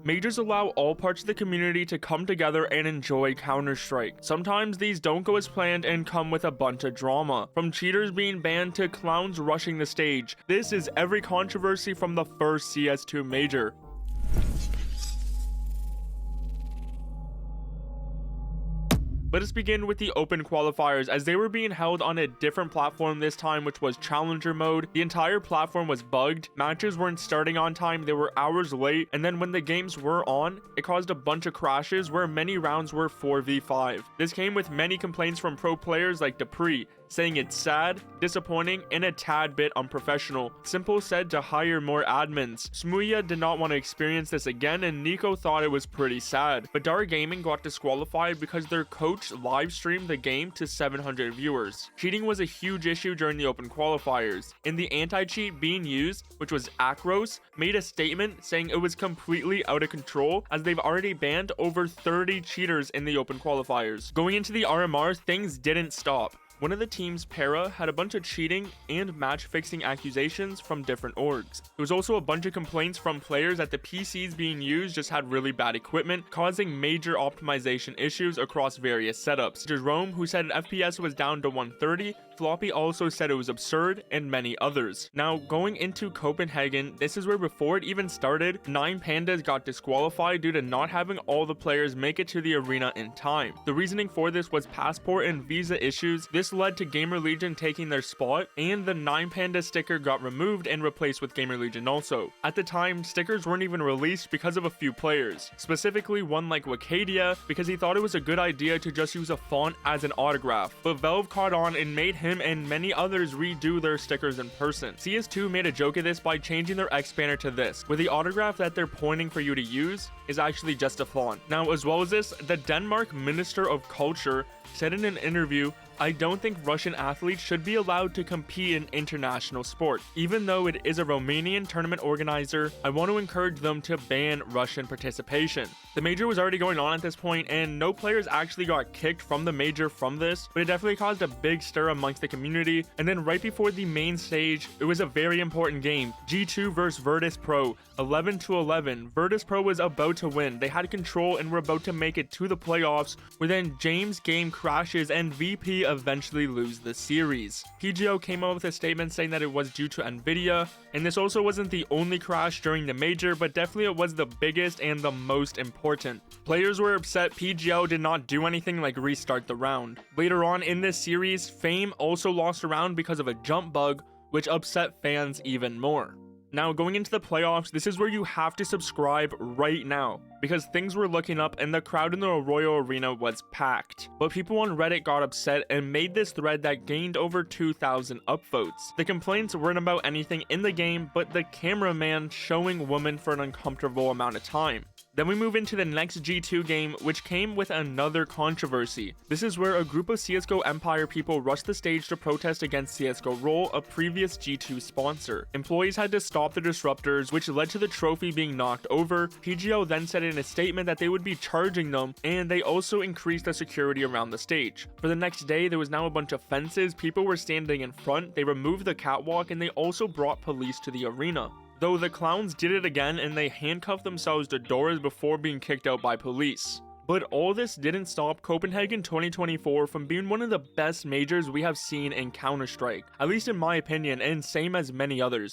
Majors allow all parts of the community to come together and enjoy Counter-Strike. Sometimes these don't go as planned and come with a bunch of drama, from cheaters being banned to clowns rushing the stage. This is every controversy from the first CS2 major. Let us begin with the open qualifiers, as they were being held on a different platform this time, which was challenger mode. The entire platform was bugged, matches weren't starting on time, they were hours late, and then when the games were on, it caused a bunch of crashes where many rounds were 4v5. This came with many complaints from pro players like Dupree, saying it's sad, disappointing, and a tad bit unprofessional. Simple said to hire more admins. Smuya did not want to experience this again, and Nico thought it was pretty sad. But Dar Gaming got disqualified because their coach live streamed the game to 700 viewers. Cheating was a huge issue during the open qualifiers, and the anti-cheat being used, which was Akros, made a statement saying it was completely out of control, as they've already banned over 30 cheaters in the open qualifiers. Going into the RMR, things didn't stop. One of the teams, Para, had a bunch of cheating and match fixing accusations from different orgs. There was also a bunch of complaints from players that the PCs being used just had really bad equipment, causing major optimization issues across various setups. Jerome, who said FPS was down to 130, Floppy also said it was absurd, and many others. Now, going into Copenhagen, this is where before it even started, 9 Pandas got disqualified due to not having all the players make it to the arena in time. The reasoning for this was passport and visa issues. This led to Gamer Legion taking their spot, and the 9 Panda sticker got removed and replaced with Gamer Legion also. At the time, stickers weren't even released because of a few players, specifically one like Wakadia, because he thought it was a good idea to just use a font as an autograph, but Valve caught on and made him and many others redo their stickers in person. CS2 made a joke of this by changing their X banner to this, where the autograph that they're pointing for you to use is actually just a font. Now, as well as this, the Denmark Minister of Culture said in an interview, "I don't think Russian athletes should be allowed to compete in international sport. Even though it is a Romanian tournament organizer, I want to encourage them to ban Russian participation." The major was already going on at this point, and no players actually got kicked from the major from this, but it definitely caused a big stir amongst the community. And then right before the main stage, it was a very important game. G2 versus Virtus Pro, 11-11. Virtus Pro was about to win. They had control and were about to make it to the playoffs, where then James' game crashes and VP eventually lose the series. PGO came out with a statement saying that it was due to Nvidia, and this also wasn't the only crash during the major, but definitely it was the biggest and the most important. Players were upset PGO did not do anything like restart the round. Later on in this series, Fame also lost a round because of a jump bug, which upset fans even more. Now, going into the playoffs, this is where you have to subscribe right now, because things were looking up and the crowd in the Arroyo Arena was packed. But people on Reddit got upset and made this thread that gained over 2,000 upvotes. The complaints weren't about anything in the game, but the cameraman showing women for an uncomfortable amount of time. Then we move into the next G2 game, which came with another controversy. This is where a group of CSGO Empire people rushed the stage to protest against CSGO Roll, a previous G2 sponsor. Employees had to stop the disruptors, which led to the trophy being knocked over. PGO then said in a statement that they would be charging them, and they also increased the security around the stage. For the next day, there was now a bunch of fences, people were standing in front, they removed the catwalk, and they also brought police to the arena. Though the clowns did it again and they handcuffed themselves to doors before being kicked out by police. But all this didn't stop Copenhagen 2024 from being one of the best majors we have seen in Counter-Strike, at least in my opinion, and same as many others.